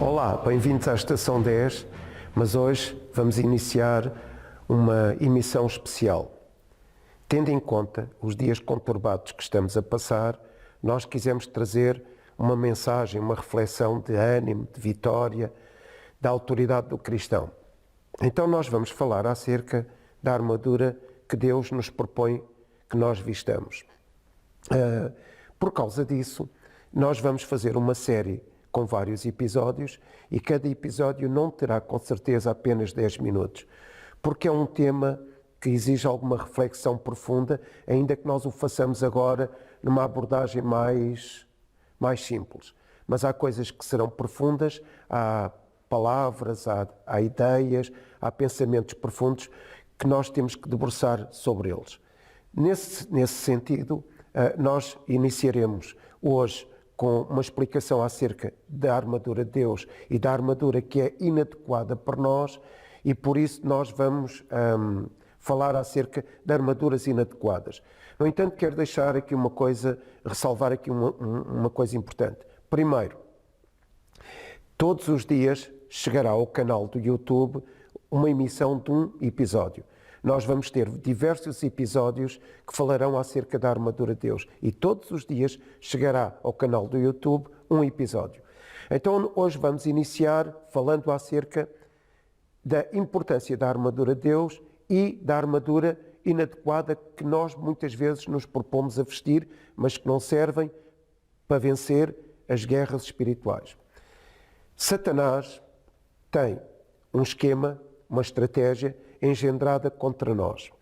Olá, bem-vindos à Estação 10, mas hoje vamos iniciar uma emissão especial. Tendo em conta os dias conturbados que estamos a passar, nós quisemos trazer uma mensagem, uma reflexão de ânimo, de vitória, da autoridade do cristão. Então nós vamos falar acerca da armadura que Deus nos propõe que nós vistamos. Por causa disso, nós vamos fazer uma série com vários episódios e cada episódio não terá com certeza apenas 10 minutos, porque é um tema que exige alguma reflexão profunda, ainda que nós o façamos agora numa abordagem mais simples. Mas há coisas que serão profundas, há palavras, há ideias, há pensamentos profundos que nós temos que debruçar sobre eles. Nesse sentido, nós iniciaremos hoje com uma explicação acerca da armadura de Deus e da armadura que é inadequada para nós, e por isso nós vamos falar acerca de armaduras inadequadas. No entanto, quero deixar aqui uma coisa, ressalvar aqui uma coisa importante. Primeiro, todos os dias chegará ao canal do YouTube uma emissão de um episódio. Nós vamos ter diversos episódios que falarão acerca da armadura de Deus. E todos os dias chegará ao canal do YouTube um episódio. Então hoje vamos iniciar falando acerca da importância da armadura de Deus e da armadura inadequada que nós muitas vezes nos propomos a vestir, mas que não servem para vencer as guerras espirituais. Satanás tem um esquema, uma estratégia engendrada contra nós.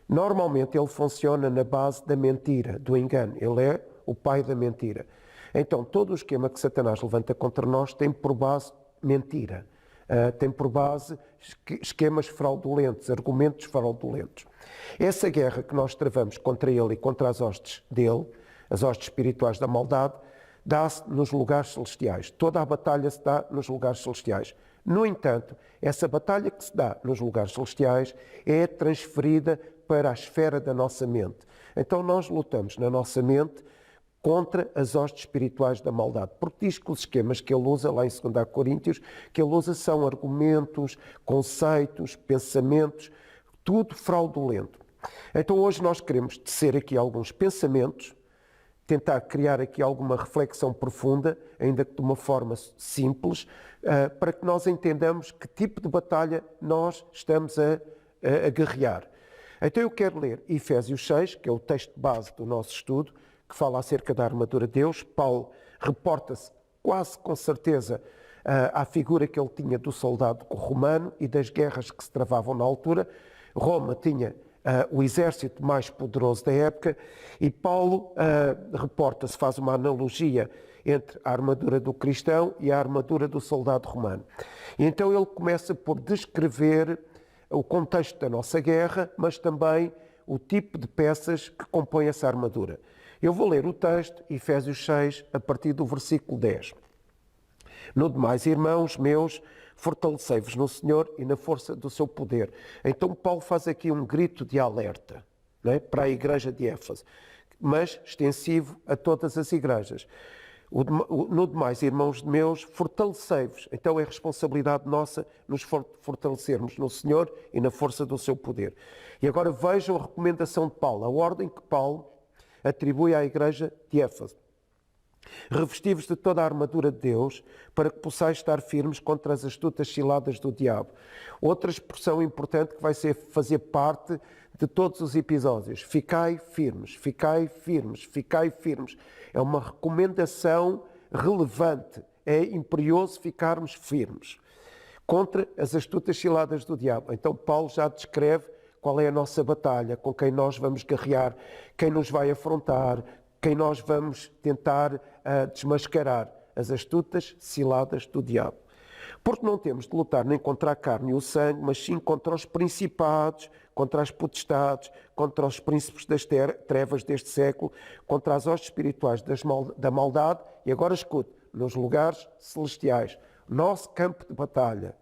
Normalmente ele funciona na base da mentira, do engano. Ele é o pai da mentira. Então todo o esquema que Satanás levanta contra nós tem por base mentira. Tem por base esquemas fraudulentos, argumentos fraudulentos. Essa guerra que nós travamos contra ele e contra as hostes dele, as hostes espirituais da maldade, dá-se nos lugares celestiais. Toda a batalha se dá nos lugares celestiais. No entanto, essa batalha que se dá nos lugares celestiais é transferida para a esfera da nossa mente. Então nós lutamos na nossa mente contra as hostes espirituais da maldade, porque diz que os esquemas que ele usa lá em 2 Coríntios, que ele usa são argumentos, conceitos, pensamentos, tudo fraudulento. Então hoje nós queremos tecer aqui alguns pensamentos, tentar criar aqui alguma reflexão profunda, ainda que de uma forma simples, para que nós entendamos que tipo de batalha nós estamos a guerrear. Então eu quero ler Efésios 6, que é o texto base do nosso estudo, que fala acerca da armadura de Deus. Paulo reporta-se quase com certeza à figura que ele tinha do soldado romano e das guerras que se travavam na altura. Roma tinha o exército mais poderoso da época e Paulo reporta-se, faz uma analogia entre a armadura do cristão e a armadura do soldado romano. E então ele começa por descrever o contexto da nossa guerra, mas também o tipo de peças que compõem essa armadura. Eu vou ler o texto, Efésios 6, a partir do versículo 10. No demais, irmãos meus, fortalecei-vos no Senhor e na força do seu poder. Então Paulo faz aqui um grito de alerta, não é? Para a igreja de Éfeso, mas extensivo a todas as igrejas. No demais, irmãos meus, fortalecei-vos. Então é responsabilidade nossa nos fortalecermos no Senhor e na força do seu poder. E agora vejam a recomendação de Paulo, a ordem que Paulo atribui à igreja de Éfeso. Revesti-vos de toda a armadura de Deus, para que possais estar firmes contra as astutas ciladas do diabo. Outra expressão importante que vai fazer parte de todos os episódios. Ficai firmes, ficai firmes, ficai firmes. É uma recomendação relevante. É imperioso ficarmos firmes contra as astutas ciladas do diabo. Então Paulo já descreve qual é a nossa batalha, com quem nós vamos guerrear, quem nos vai afrontar, quem nós vamos tentar desmascarar, as astutas ciladas do diabo. Porque não temos de lutar nem contra a carne e o sangue, mas sim contra os principados, contra as potestades, contra os príncipes das trevas deste século, contra as hostes espirituais da maldade, e agora escute, nos lugares celestiais. Nosso campo de batalha,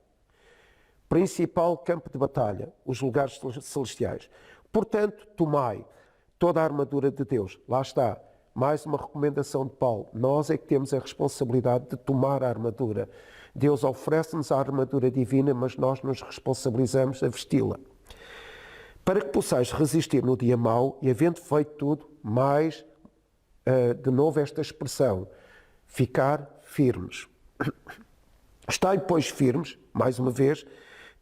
principal campo de batalha, os lugares celestiais. Portanto, tomai toda a armadura de Deus. Lá está, mais uma recomendação de Paulo. Nós é que temos a responsabilidade de tomar a armadura Deus oferece-nos a armadura divina, mas nós nos responsabilizamos a vesti-la. Para que possais resistir no dia mau e, havendo feito tudo, mais, de novo esta expressão, ficar firmes. Estai, pois, firmes, mais uma vez,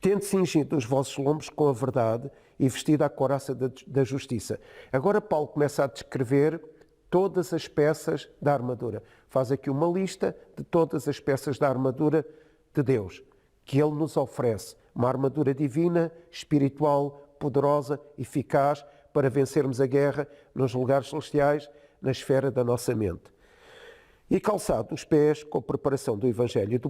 tendo cingido os vossos lombos com a verdade e vestido a couraça da justiça. Agora Paulo começa a descrever todas as peças da armadura. Faz aqui uma lista de todas as peças da armadura de Deus, que Ele nos oferece. Uma armadura divina, espiritual, poderosa, eficaz, para vencermos a guerra nos lugares celestiais, na esfera da nossa mente. E calçado os pés com a preparação do Evangelho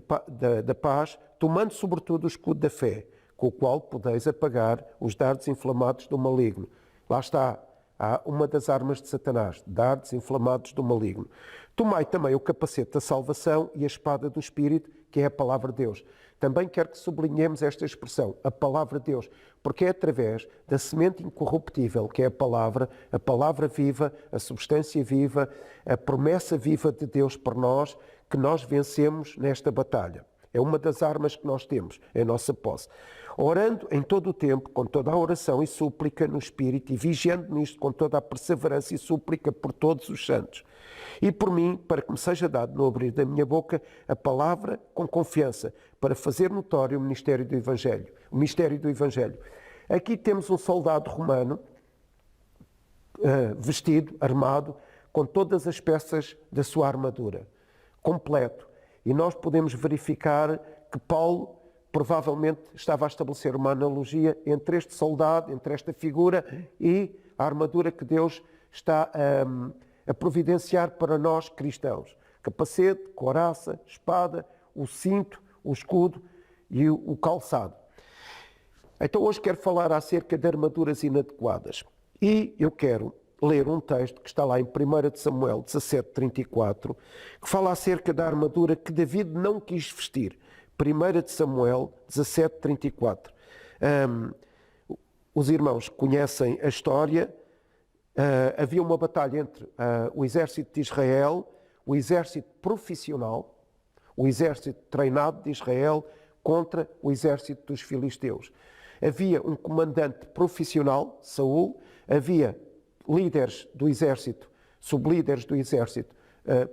da paz, tomando sobretudo o escudo da fé, com o qual podeis apagar os dardos inflamados do maligno. Lá está, há uma das armas de Satanás, dardos inflamados do maligno. Tomai também o capacete da salvação e a espada do Espírito, que é a palavra de Deus. Também quero que sublinhemos esta expressão, a palavra de Deus, porque é através da semente incorruptível, que é a palavra viva, a substância viva, a promessa viva de Deus por nós, que nós vencemos nesta batalha. É uma das armas que nós temos, é a nossa posse. Orando em todo o tempo, com toda a oração e súplica no Espírito, e vigiando nisto com toda a perseverança e súplica por todos os santos. E por mim, para que me seja dado no abrir da minha boca a palavra com confiança, para fazer notório o mistério do Evangelho. Aqui temos um soldado romano, vestido, armado, com todas as peças da sua armadura, completo. E nós podemos verificar que Paulo provavelmente estava a estabelecer uma analogia entre este soldado, entre esta figura e a armadura que Deus está a providenciar para nós cristãos. Capacete, couraça, espada, o cinto, o escudo e o calçado. Então hoje quero falar acerca de armaduras inadequadas. E eu quero ler um texto que está lá em 1 Samuel 17:34, que fala acerca da armadura que David não quis vestir. 1 Samuel 17:34. Os irmãos conhecem a história. Havia uma batalha entre o exército de Israel, o exército profissional, o exército treinado de Israel, contra o exército dos filisteus. Havia um comandante profissional, Saul, havia líderes do exército, sublíderes do exército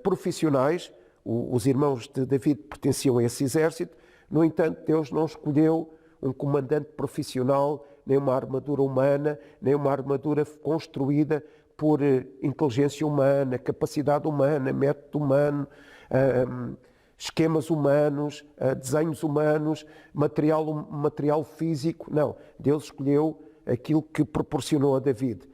profissionais. Os irmãos de David pertenciam a esse exército. No entanto, Deus não escolheu um comandante profissional, nem uma armadura humana, nem uma armadura construída por inteligência humana, capacidade humana, método humano, esquemas humanos, desenhos humanos, material físico. Não, Deus escolheu aquilo que proporcionou a David,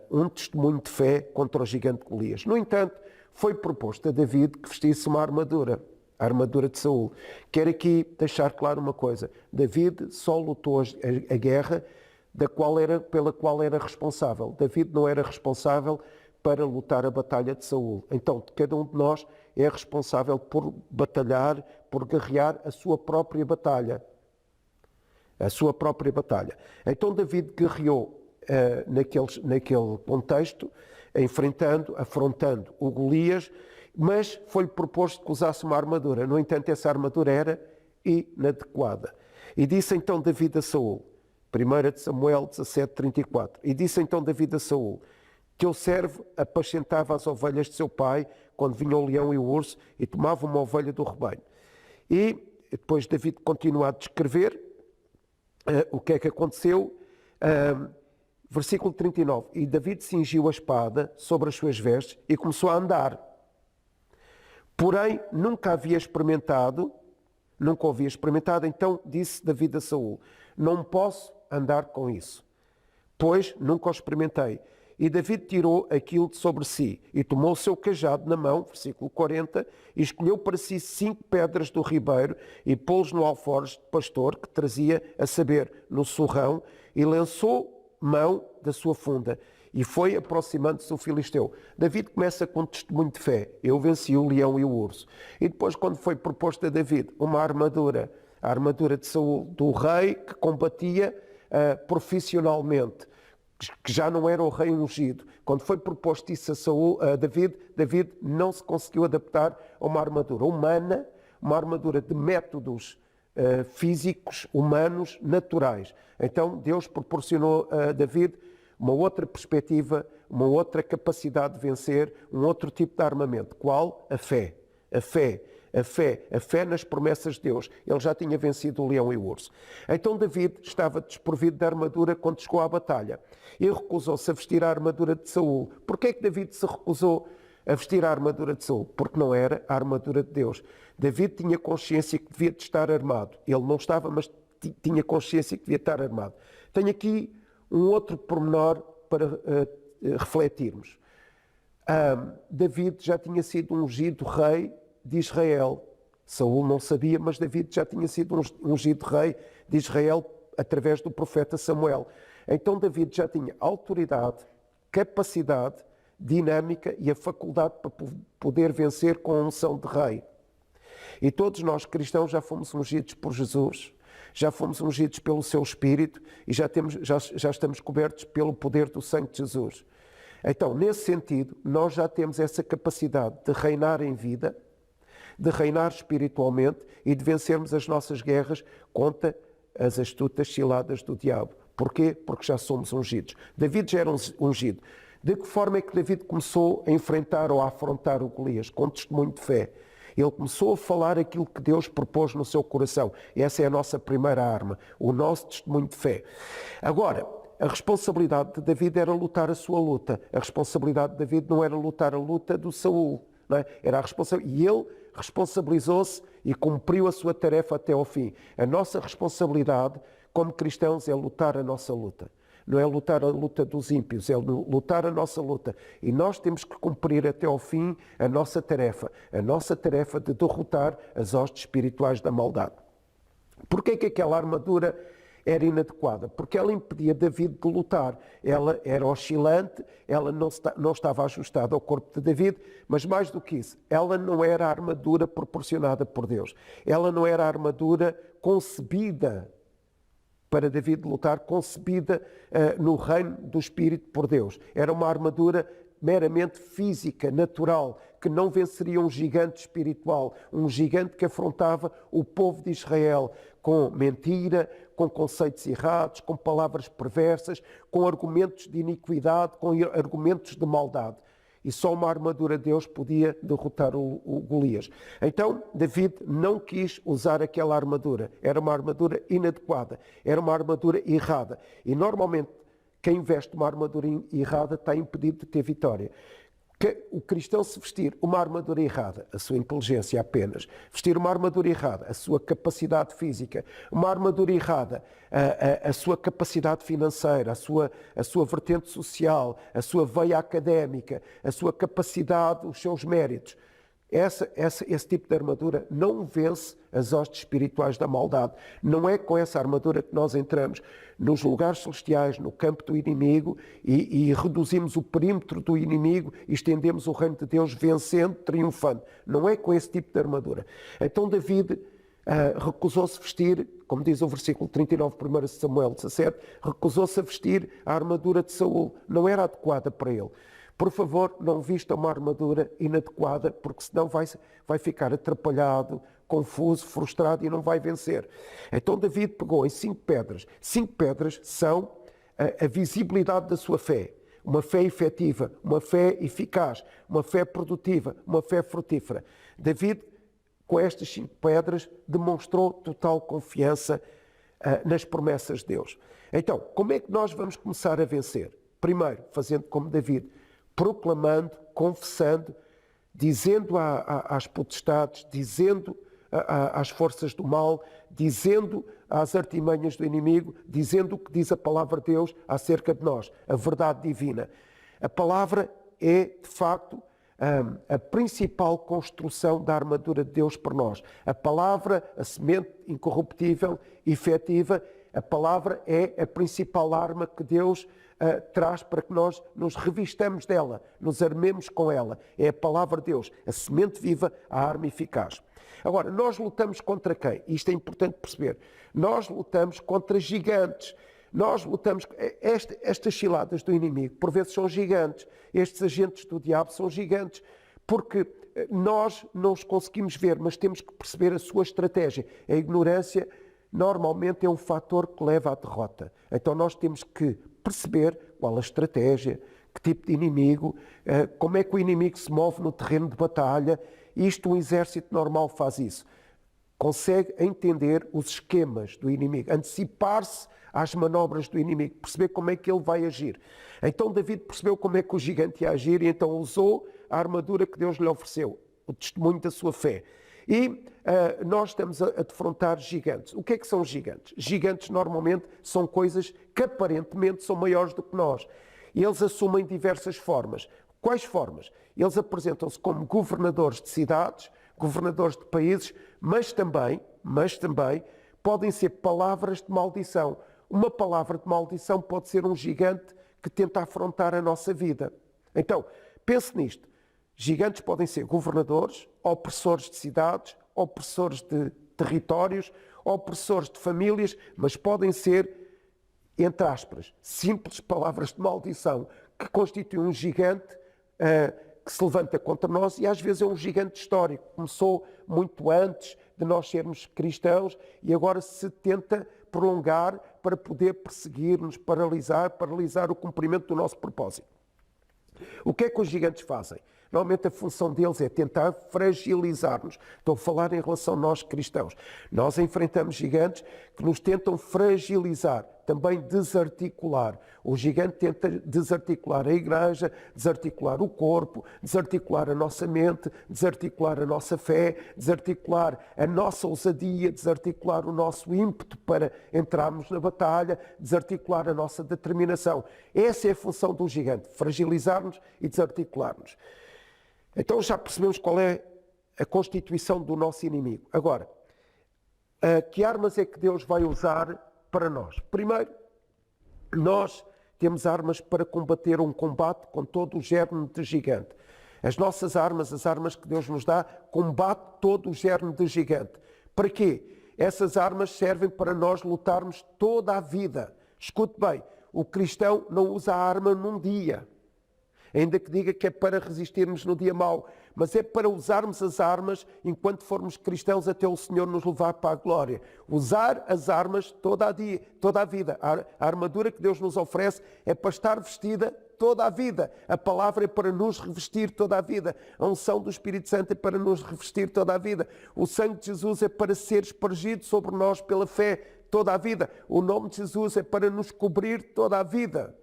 um testemunho de fé contra o gigante Golias. No entanto, foi proposto a David que vestisse uma armadura, a armadura de Saul. Quero aqui deixar claro uma coisa: David só lutou a guerra pela qual era responsável. David não era responsável para lutar a batalha de Saul. Então, cada um de nós é responsável por batalhar, por guerrear a sua própria batalha. A sua própria batalha. Então, David guerreou naquele contexto, afrontando o Golias, mas foi-lhe proposto que usasse uma armadura. No entanto, essa armadura era inadequada. E disse então David a Saul, 1 Samuel 17:34, e disse então David a Saul: teu servo apacentava as ovelhas de seu pai quando vinha o leão e o urso e tomava uma ovelha do rebanho. E depois David continua a descrever o que é que aconteceu. Versículo 39, e David cingiu a espada sobre as suas vestes e começou a andar. Porém, nunca o havia experimentado, então disse David a Saul: não posso andar com isso, pois nunca o experimentei. E David tirou aquilo de sobre si e tomou o seu cajado na mão, versículo 40, e escolheu para si 5 pedras do ribeiro e pô-los no alforje de pastor que trazia, a saber, no surrão, e lançou mão da sua funda e foi aproximando-se do filisteu. David começa com um testemunho de fé: eu venci o leão e o urso. E depois, quando foi proposta a David uma armadura, a armadura de Saul, do rei que combatia profissionalmente, que já não era o rei ungido, quando foi proposto isso a David não se conseguiu adaptar a uma armadura humana, uma armadura de métodos físicos, humanos, naturais. Então Deus proporcionou a David uma outra perspectiva, uma outra capacidade de vencer, um outro tipo de armamento. Qual? A fé. A fé. A fé nas promessas de Deus. Ele já tinha vencido o leão e o urso. Então David estava desprovido de armadura quando chegou à batalha. Ele recusou-se a vestir a armadura de Saul. Porquê é que David se recusou a vestir a armadura de Saul? Porque não era a armadura de Deus. David tinha consciência que devia de estar armado. Ele não estava, mas tinha consciência que devia estar armado. Tenho aqui um outro pormenor para refletirmos. David já tinha sido ungido rei de Israel. Saul não sabia, mas David já tinha sido ungido rei de Israel através do profeta Samuel. Então David já tinha autoridade, capacidade, dinâmica e a faculdade para poder vencer com a unção de rei. E todos nós cristãos já fomos ungidos por Jesus, já fomos ungidos pelo seu Espírito e já estamos cobertos pelo poder do sangue de Jesus. Então, nesse sentido, nós já temos essa capacidade de reinar em vida, de reinar espiritualmente e de vencermos as nossas guerras contra as astutas ciladas do diabo. Porquê? Porque já somos ungidos. David já era ungido. De que forma é que David começou a enfrentar ou a afrontar o Golias? Com testemunho de fé. Ele começou a falar aquilo que Deus propôs no seu coração. Essa é a nossa primeira arma, o nosso testemunho de fé. Agora, a responsabilidade de David era lutar a sua luta. A responsabilidade de David não era lutar a luta do Saul. Não é? Era a responsabilidade. E ele responsabilizou-se e cumpriu a sua tarefa até ao fim. A nossa responsabilidade como cristãos é lutar a nossa luta. Não é lutar a luta dos ímpios, é lutar a nossa luta. E nós temos que cumprir até ao fim a nossa tarefa de derrotar as hostes espirituais da maldade. Porquê que aquela armadura era inadequada? Porque ela impedia David de lutar. Ela era oscilante, ela não estava ajustada ao corpo de David, mas mais do que isso, ela não era a armadura proporcionada por Deus. Ela não era a armadura concebida para David lutar, concebida no reino do Espírito por Deus. Era uma armadura meramente física, natural, que não venceria um gigante espiritual, um gigante que afrontava o povo de Israel com mentira, com conceitos errados, com palavras perversas, com argumentos de iniquidade, com argumentos de maldade. E só uma armadura de Deus podia derrotar o Golias. Então, David não quis usar aquela armadura. Era uma armadura inadequada. Era uma armadura errada. E, normalmente, quem veste uma armadura errada está impedido de ter vitória. O cristão, se vestir uma armadura errada, a sua inteligência apenas, vestir uma armadura errada, a sua capacidade física, uma armadura errada, a sua capacidade financeira, a sua vertente social, a sua veia académica, a sua capacidade, os seus méritos. Esse tipo de armadura não vence as hostes espirituais da maldade. Não é com essa armadura que nós entramos nos lugares celestiais, no campo do inimigo e reduzimos o perímetro do inimigo e estendemos o reino de Deus vencendo, triunfando. Não é com esse tipo de armadura. Então David recusou-se a vestir, como diz o versículo 39, 1 Samuel 17, recusou-se a vestir a armadura de Saul. Não era adequada para ele. Por favor, não vista uma armadura inadequada, porque senão vai ficar atrapalhado, confuso, frustrado e não vai vencer. Então David pegou em 5 pedras. 5 pedras são a visibilidade da sua fé. Uma fé efetiva, uma fé eficaz, uma fé produtiva, uma fé frutífera. David, com estas 5 pedras, demonstrou total confiança nas promessas de Deus. Então, como é que nós vamos começar a vencer? Primeiro, fazendo como David, proclamando, confessando, dizendo às potestades, dizendo às forças do mal, dizendo às artimanhas do inimigo, dizendo o que diz a palavra de Deus acerca de nós, a verdade divina. A palavra é, de facto, a principal construção da armadura de Deus por nós. A palavra, a semente incorruptível, efetiva, a palavra é a principal arma que Deus traz para que nós nos revistamos dela, nos armemos com ela. É a palavra de Deus, a semente viva, a arma eficaz. Agora, nós lutamos contra quem? Isto é importante perceber. Nós lutamos contra gigantes. Nós lutamos... Estas ciladas do inimigo, por vezes, são gigantes. Estes agentes do diabo são gigantes. Porque nós não os conseguimos ver, mas temos que perceber a sua estratégia. A ignorância normalmente é um fator que leva à derrota. Então nós temos que perceber qual a estratégia, que tipo de inimigo, como é que o inimigo se move no terreno de batalha. Isto, um exército normal faz isso. Consegue entender os esquemas do inimigo, antecipar-se às manobras do inimigo, perceber como é que ele vai agir. Então David percebeu como é que o gigante ia agir e então usou a armadura que Deus lhe ofereceu, o testemunho da sua fé. E nós estamos a defrontar gigantes. O que é que são gigantes? Gigantes normalmente são coisas que aparentemente são maiores do que nós. E eles assumem diversas formas. Quais formas? Eles apresentam-se como governadores de cidades, governadores de países, mas também podem ser palavras de maldição. Uma palavra de maldição pode ser um gigante que tenta afrontar a nossa vida. Então, pense nisto. Gigantes podem ser governadores, opressores de cidades, opressores de territórios, opressores de famílias, mas podem ser, entre aspas, simples palavras de maldição que constituem um gigante que se levanta contra nós e às vezes é um gigante histórico. Começou muito antes de nós sermos cristãos e agora se tenta prolongar para poder perseguir-nos, paralisar o cumprimento do nosso propósito. O que é que os gigantes fazem? Normalmente a função deles é tentar fragilizar-nos. Estou a falar em relação a nós cristãos. Nós enfrentamos gigantes que nos tentam fragilizar, também desarticular. O gigante tenta desarticular a igreja, desarticular o corpo, desarticular a nossa mente, desarticular a nossa fé, desarticular a nossa ousadia, desarticular o nosso ímpeto para entrarmos na batalha, desarticular a nossa determinação. Essa é a função do gigante, fragilizar-nos e desarticular-nos. Então já percebemos qual é a constituição do nosso inimigo. Agora, que armas é que Deus vai usar para nós? Primeiro, nós temos armas para combater um combate com todo o germe de gigante. As nossas armas, as armas que Deus nos dá, combate todo o germe de gigante. Para quê? Essas armas servem para nós lutarmos toda a vida. Escute bem, o cristão não usa a arma num dia. Ainda que diga que é para resistirmos no dia mau, mas é para usarmos as armas enquanto formos cristãos até o Senhor nos levar para a glória. Usar as armas toda a vida. A armadura que Deus nos oferece é para estar vestida toda a vida. A palavra é para nos revestir toda a vida. A unção do Espírito Santo é para nos revestir toda a vida. O sangue de Jesus é para ser espargido sobre nós pela fé toda a vida. O nome de Jesus é para nos cobrir toda a vida.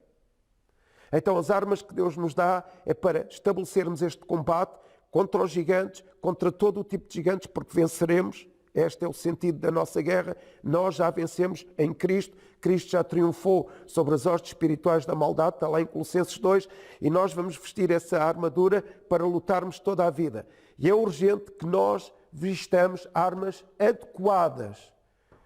Então as armas que Deus nos dá é para estabelecermos este combate contra os gigantes, contra todo o tipo de gigantes, porque venceremos. Este é o sentido da nossa guerra. Nós já vencemos em Cristo. Cristo já triunfou sobre as hostes espirituais da maldade, está lá em Colossenses 2, e nós vamos vestir essa armadura para lutarmos toda a vida. E é urgente que nós vistamos armas adequadas.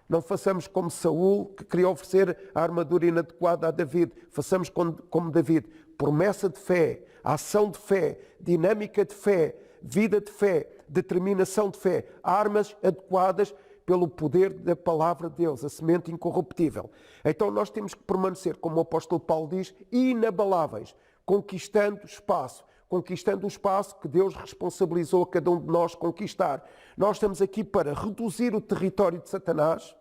Não façamos como Saul, que queria oferecer a armadura inadequada a David. Façamos como David. Promessa de fé, ação de fé, dinâmica de fé, vida de fé, determinação de fé. Armas adequadas pelo poder da palavra de Deus, a semente incorruptível. Então nós temos que permanecer, como o apóstolo Paulo diz, inabaláveis, conquistando o espaço que Deus responsabilizou a cada um de nós conquistar. Nós estamos aqui para reduzir o território de Satanás,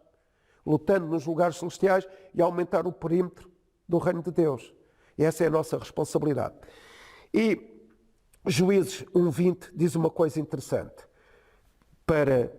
lutando nos lugares celestiais e aumentar o perímetro do reino de Deus. E essa é a nossa responsabilidade. E Juízes 1:20 diz uma coisa interessante. Para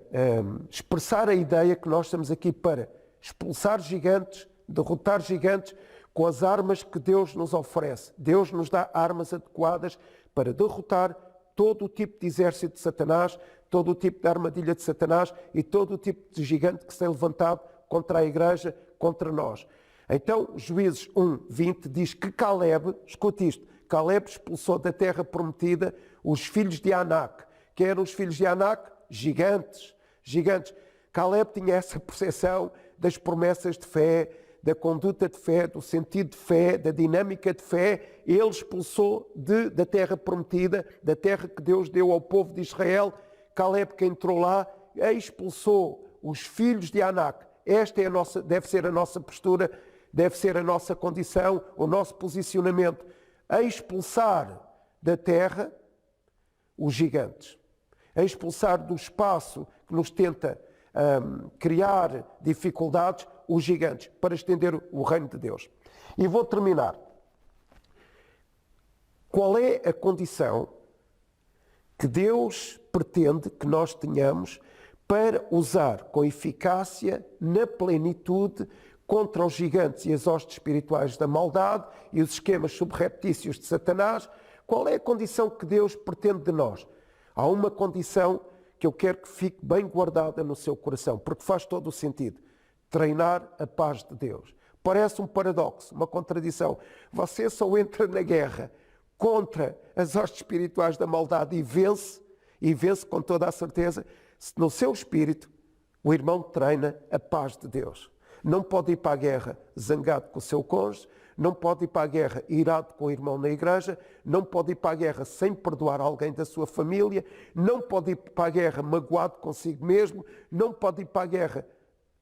expressar a ideia que nós estamos aqui para expulsar gigantes, derrotar gigantes com as armas que Deus nos oferece. Deus nos dá armas adequadas para derrotar todo o tipo de exército de Satanás, todo o tipo de armadilha de Satanás e todo o tipo de gigante que se tem levantado contra a igreja, contra nós. Então, Juízes 1:20 diz que Caleb, escute isto, Caleb expulsou da terra prometida os filhos de Anak. Quem eram os filhos de Anak? Gigantes. Caleb tinha essa percepção das promessas de fé, da conduta de fé, do sentido de fé, da dinâmica de fé. Ele expulsou da terra prometida, da terra que Deus deu ao povo de Israel. Caleb, que entrou lá, expulsou os filhos de Anak. Esta é deve ser a nossa postura, deve ser a nossa condição, o nosso posicionamento. A expulsar da terra os gigantes. a expulsar do espaço que nos tenta criar dificuldades, os gigantes, para estender o reino de Deus. E vou terminar. Qual é a condição que Deus pretende que nós tenhamos para usar com eficácia, na plenitude, contra os gigantes e as hostes espirituais da maldade e os esquemas subreptícios de Satanás? Qual é a condição que Deus pretende de nós? Há uma condição que eu quero que fique bem guardada no seu coração, porque faz todo o sentido. Treinar a paz de Deus. Parece um paradoxo, uma contradição. Você só entra na guerra contra as hostes espirituais da maldade e vence com toda a certeza, se no seu espírito o irmão treina a paz de Deus. Não pode ir para a guerra zangado com o seu cônjuge, não pode ir para a guerra irado com o irmão na igreja, não pode ir para a guerra sem perdoar alguém da sua família, não pode ir para a guerra magoado consigo mesmo, não pode ir para a guerra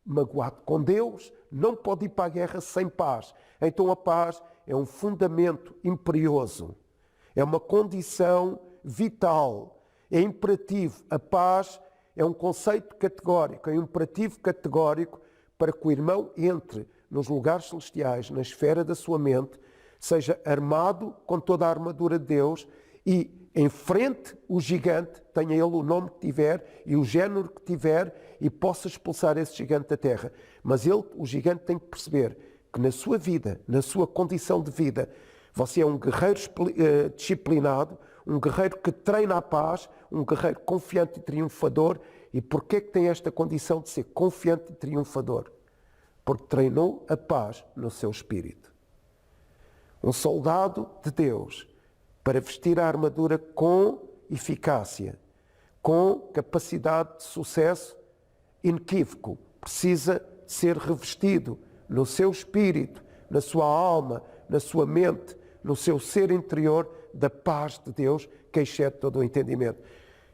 magoado com Deus, não pode ir para a guerra sem paz. Então a paz é um fundamento imperioso, é uma condição vital, é imperativo. A paz é um conceito categórico, é um imperativo categórico para que o irmão entre nos lugares celestiais, na esfera da sua mente, seja armado com toda a armadura de Deus e enfrente o gigante, tenha ele o nome que tiver e o género que tiver e possa expulsar esse gigante da terra. Mas o gigante tem que perceber que na sua vida, na sua condição de vida, você é um guerreiro disciplinado, um guerreiro que treina a paz, um guerreiro confiante e triunfador. E porquê é que tem esta condição de ser confiante e triunfador? Porque treinou a paz no seu espírito. Um soldado de Deus, para vestir a armadura com eficácia, com capacidade de sucesso inequívoco, precisa ser revestido no seu espírito, na sua alma, na sua mente, no seu ser interior, da paz de Deus, que excede todo o entendimento.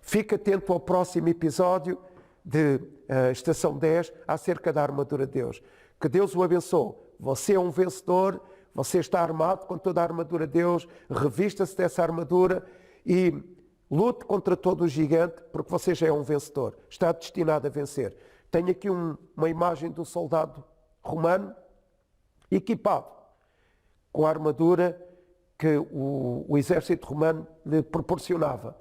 Fique atento ao próximo episódio de Estação 10 acerca da armadura de Deus. Que Deus o abençoe. Você é um vencedor, você está armado com toda a armadura de Deus, revista-se dessa armadura e lute contra todo o gigante, porque você já é um vencedor, está destinado a vencer. Tenho aqui uma imagem de um soldado romano equipado com a armadura que o exército romano lhe proporcionava.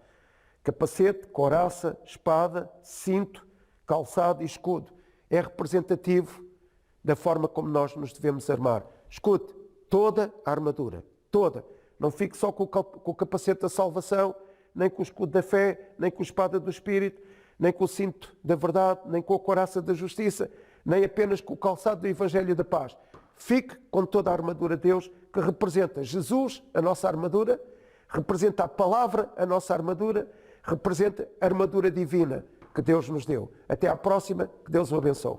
Capacete, couraça, espada, cinto, calçado e escudo. É representativo da forma como nós nos devemos armar. Escute, toda a armadura, toda. Não fique só com o capacete da salvação, nem com o escudo da fé, nem com a espada do Espírito, nem com o cinto da verdade, nem com a couraça da justiça, nem apenas com o calçado do Evangelho da paz. Fique com toda a armadura de Deus, que representa Jesus, a nossa armadura, representa a palavra, a nossa armadura, representa a armadura divina que Deus nos deu. Até à próxima, que Deus o abençoe.